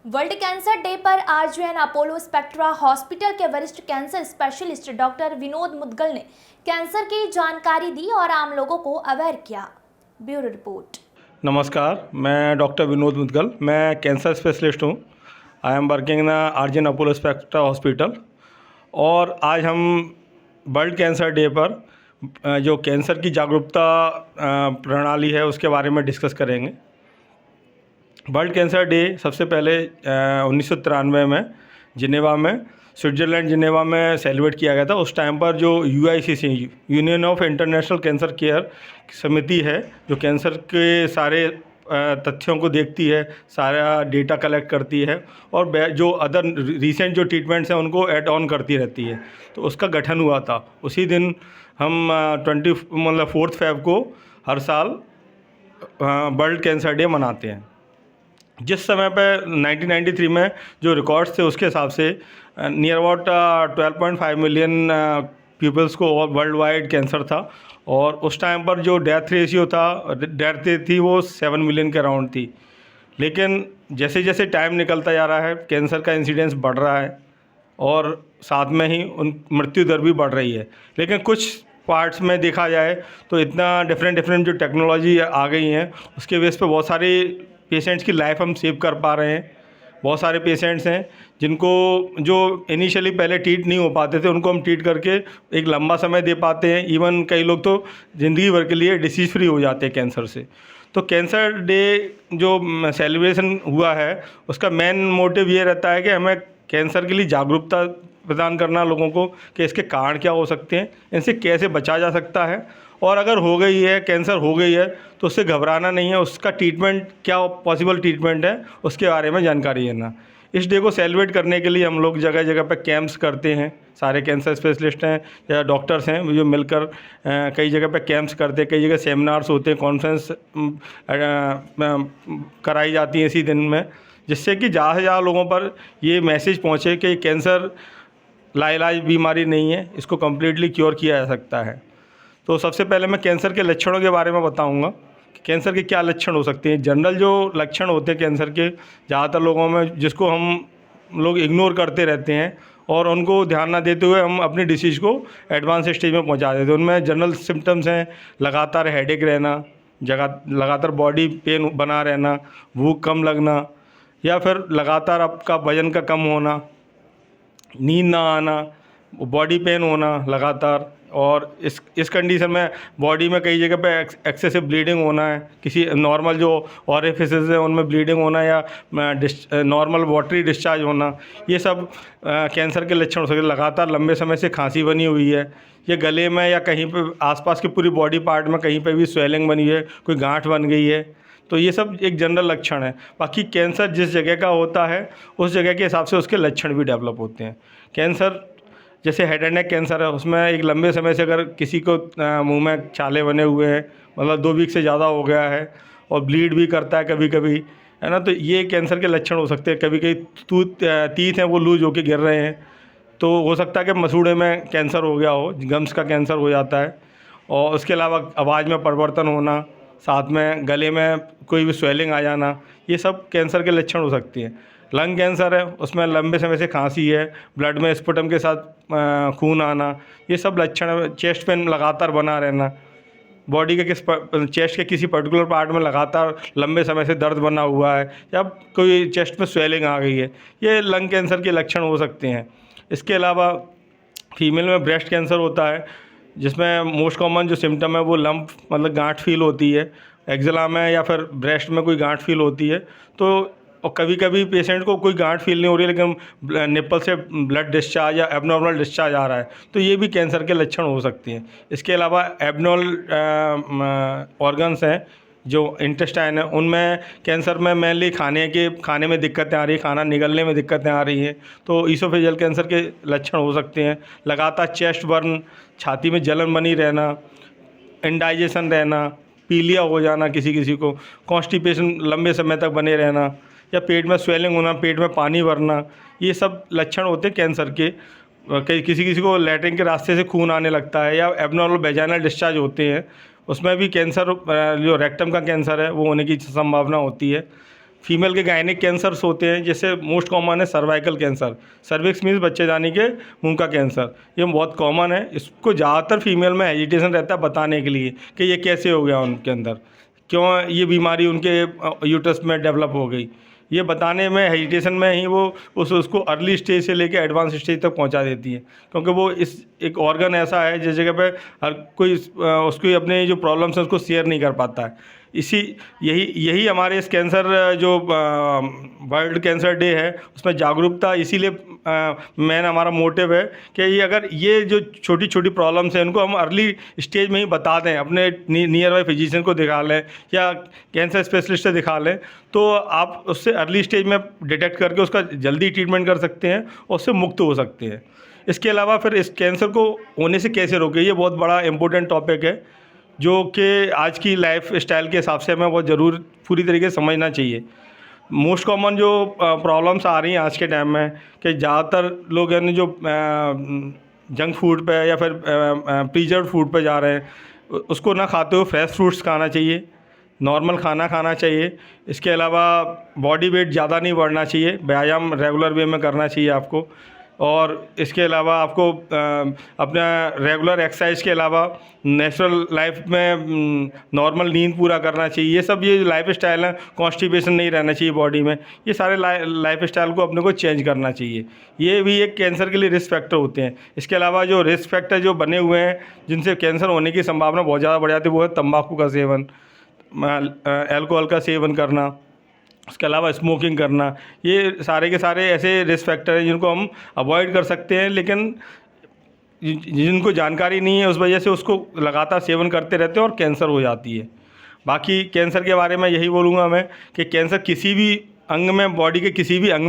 World cancer day पर आरजीएन Apollo Spectra hospital के वरिष्ठ cancer specialist doctor Vinod Mudgal ने कैंसर की जानकारी दी और आम लोगों को अवेयर किया। Bureau report. नमस्कार, मैं डॉक्टर विनोद मुद्गल। मैं कैंसर स्पेशलिस्ट हूँ। I am working in RGN Apollo Spectra hospital. और आज हम वर्ल्ड कैंसर डे पर जो कैंसर की जागरूकता प्रणाली है उसके बारे में डिस्कस करेंगे। वर्ल्ड कैंसर डे सबसे पहले 1993 में जिनेवा में स्विट्ज़रलैंड जिनेवा में सेलिब्रेट किया गया था। उस टाइम पर जो UICC union of international cancer care समिति है, जो कैंसर के सारे तथ्यों को देखती है, सारा डेटा कलेक्ट करती है और जो अदर रिसेंट जो ट्रीटमेंट्स हैं उनको ऐड ऑन करती रहती है, तो उसका गठन हुआ था। उसी दिन हम 4 फ़रवरी को हर साल वर्ल्ड कैंसर डे मनाते हैं। जिस समय पे 1993 में जो रिकॉर्ड्स थे उसके हिसाब से नियर अबाउट 12.5 मिलियन पीपल्स को वर्ल्ड वाइड कैंसर था। और उस टाइम पर जो डेथ रेशियो था, डेथ रेट थी वो 7 मिलियन के अराउंड थी। लेकिन जैसे जैसे टाइम निकलता जा रहा है कैंसर का इंसिडेंस बढ़ रहा है और साथ में ही उन मृत्यु दर भी बढ़ रही है। लेकिन कुछ पार्ट्स में देखा जाए तो इतना डिफरेंट जो टेक्नोलॉजी आ गई हैं उसके बेस पे बहुत सारे पेशेंट्स की लाइफ हम सेव कर पा रहे हैं। बहुत सारे पेशेंट्स हैं जिनको जो इनिशियली पहले ट्रीट नहीं हो पाते थे उनको हम ट्रीट करके एक लंबा समय दे पाते हैं। इवन कई लोग तो ज़िंदगी भर के लिए डिसीज़ फ्री हो जाते हैं कैंसर से। तो कैंसर डे जो सेलिब्रेशन हुआ है उसका मेन मोटिव ये रहता है कि हमें कैंसर के लिए जागरूकता प्रदान करना लोगों को कि इसके कारण क्या हो सकते हैं, इनसे कैसे बचा जा सकता है, और अगर हो गई है कैंसर हो गई है तो उससे घबराना नहीं है, उसका ट्रीटमेंट क्या पॉसिबल ट्रीटमेंट है उसके बारे में जानकारी लेना। इस डे को सेलिब्रेट करने के लिए हम लोग जगह जगह पर कैंप्स करते हैं। सारे कैंसर स्पेशलिस्ट हैं या डॉक्टर्स हैं जो मिलकर कई जगह पर कैंप्स करते हैं, कई जगह सेमिनार्स होते हैं, कॉन्फ्रेंस कराई जाती हैं इसी दिन में, जिससे कि ज़्यादा से ज़्यादा लोगों पर ये मैसेज पहुँचे कि कैंसर लाइलाज बीमारी नहीं है, इसको कम्प्लीटली क्योर किया जा सकता है। तो सबसे पहले मैं कैंसर के लक्षणों के बारे में बताऊंगा कि कैंसर के क्या लक्षण हो सकते हैं। जनरल जो लक्षण होते हैं कैंसर के ज़्यादातर लोगों में, जिसको हम लोग इग्नोर करते रहते हैं और उनको ध्यान ना देते हुए हम अपनी डिसीज़ को एडवांस स्टेज में पहुंचा देते हैं। उनमें जनरल सिम्टम्स हैं लगातार हेडेक रहना, लगातार बॉडी पेन बना रहना, भूख कम लगना, या फिर लगातार आपका वजन का कम होना, नींद ना आना, बॉडी पेन होना लगातार। और इस कंडीशन में बॉडी में कई जगह पे एक्सेसिव ब्लीडिंग होना है, किसी नॉर्मल जो ऑरिफिसेस हैं उनमें ब्लीडिंग होना या नॉर्मल वाटरी डिस्चार्ज होना, ये सब कैंसर के लक्षण हो सकते हैं। लगातार लंबे समय से खांसी बनी हुई है, ये गले में या कहीं पे आसपास की पूरी बॉडी पार्ट में कहीं पे भी स्वेलिंग बनी है, कोई गांठ बन गई है, तो ये सब एक जनरल लक्षण है। बाकी कैंसर जिस जगह का होता है उस जगह के हिसाब से उसके लक्षण भी डेवलप होते हैं। कैंसर जैसे हेड एंड नेक कैंसर है, उसमें एक लंबे समय से अगर किसी को मुंह में छाले बने हुए हैं, मतलब 2 वीक से ज़्यादा हो गया है और ब्लीड भी करता है कभी कभी, है ना, तो ये कैंसर के लक्षण हो सकते हैं। कभी कभी टीथ हैं वो लूज होके गिर रहे हैं, तो हो सकता है कि मसूड़े में कैंसर हो गया हो, गम्स का कैंसर हो जाता है। और उसके अलावा आवाज़ में परिवर्तन होना, साथ में गले में कोई भी स्वेलिंग आ जाना, ये सब कैंसर के लक्षण हो सकती हैं। लंग कैंसर है, उसमें लंबे समय से खांसी है, ब्लड में स्पुटम के साथ खून आना, ये सब लक्षण है। चेस्ट पेन लगातार बना रहना, बॉडी के चेस्ट के किसी पर्टिकुलर पार्ट में लगातार लंबे समय से दर्द बना हुआ है, या कोई चेस्ट में स्वेलिंग आ गई है, ये लंग कैंसर के लक्षण हो सकते हैं। इसके अलावा फीमेल में ब्रेस्ट कैंसर होता है, जिसमें मोस्ट कॉमन जो सिम्टम है वो लंप, मतलब गांठ फील होती है एक्जिला में या फिर ब्रेस्ट में कोई गांठ फील होती है। तो और कभी कभी पेशेंट को कोई गांठ फील नहीं हो रही है लेकिन निप्पल से ब्लड डिस्चार्ज या एबनॉर्मल डिस्चार्ज आ रहा है, तो ये भी कैंसर के लक्षण हो सकती हैं। इसके अलावा एबनॉर्मल ऑर्गन्स हैं जो इंटेस्टाइन है, उनमें कैंसर में मेनली खाने में दिक्कतें आ रही हैं, खाना निगलने में दिक्कतें आ रही हैं, तो ईसोफेजियल कैंसर के लक्षण हो सकते हैं। लगातार चेस्ट बर्न, छाती में जलन बनी रहना, इंडाइजेशन रहना, पीलिया हो जाना, किसी किसी को कॉन्स्टिपेशन लंबे समय तक बने रहना, या पेट में स्वेलिंग होना, पेट में पानी भरना, ये सब लक्षण होते हैं कैंसर के। किसी किसी को लैट्रिन के रास्ते से खून आने लगता है, या एबनॉर्मल वेजाइनल डिस्चार्ज होते हैं, उसमें भी कैंसर, जो रेक्टम का कैंसर है वो होने की संभावना होती है। फीमेल के गायनिक कैंसर्स होते हैं, जैसे मोस्ट कॉमन है सर्वाइकल कैंसर। सर्विक्स मीन्स बच्चेदानी के मुंह का कैंसर, ये बहुत कॉमन है। इसको ज़्यादातर फीमेल में हेजिटेशन रहता है बताने के लिए कि ये कैसे हो गया उनके अंदर, क्यों ये बीमारी उनके यूट्रस में डेवलप हो गई। ये बताने में हेजिटेशन में ही वो उसको अर्ली स्टेज से लेकर एडवांस स्टेज तक पहुंचा देती है, क्योंकि वो इस एक ऑर्गन ऐसा है जिस जगह पे हर कोई उसकी अपने जो प्रॉब्लम्स हैं उसको शेयर नहीं कर पाता है। यही हमारे इस कैंसर जो वर्ल्ड कैंसर डे है उसमें जागरूकता इसीलिए मेन हमारा मोटिव है कि ये अगर ये जो छोटी छोटी प्रॉब्लम्स हैं इनको हम अर्ली स्टेज में ही बता दें, अपने नियर बाई फिजिशियन को दिखा लें या कैंसर स्पेशलिस्ट से दिखा लें, तो आप उससे अर्ली स्टेज में डिटेक्ट करके उसका जल्दी ट्रीटमेंट कर सकते हैं और उससे मुक्त हो सकते हैं। इसके अलावा फिर इस कैंसर को होने से कैसे रोकें, ये बहुत बड़ा इम्पोर्टेंट टॉपिक है जो कि आज की लाइफ स्टाइल के हिसाब से हमें बहुत ज़रूर पूरी तरीके से समझना चाहिए। मोस्ट कॉमन जो प्रॉब्लम्स आ रही हैं आज के टाइम में कि ज़्यादातर लोग यानी जो जंक फूड पे या फिर प्रीजर्व फूड पे जा रहे हैं, उसको ना खाते हुए फ्रेश फ्रूट्स खाना चाहिए, नॉर्मल खाना खाना चाहिए। इसके अलावा बॉडी वेट ज़्यादा नहीं बढ़ना चाहिए, व्यायाम रेगुलर वे में करना चाहिए आपको। और इसके अलावा आपको अपना रेगुलर एक्सरसाइज के अलावा नेचुरल लाइफ में नॉर्मल नींद पूरा करना चाहिए। ये सब ये लाइफ स्टाइल है, कॉन्स्टिपेशन नहीं रहना चाहिए बॉडी में, ये सारे लाइफ स्टाइल को अपने को चेंज करना चाहिए। ये भी एक कैंसर के लिए रिस्क फैक्टर होते हैं। इसके अलावा जो रिस्क फैक्टर जो बने हुए हैं जिनसे कैंसर होने की संभावना बहुत ज़्यादा बढ़ जाती है, वो है तंबाकू का सेवन, अल्कोहल का सेवन करना, उसके अलावा स्मोकिंग करना। ये सारे के सारे ऐसे रिस्क फैक्टर हैं जिनको हम अवॉइड कर सकते हैं, लेकिन जिनको जानकारी नहीं है उस वजह से उसको लगातार सेवन करते रहते हैं और कैंसर हो जाती है। बाकी कैंसर के बारे में यही बोलूँगा मैं कि कैंसर किसी भी अंग में, बॉडी के किसी भी अंग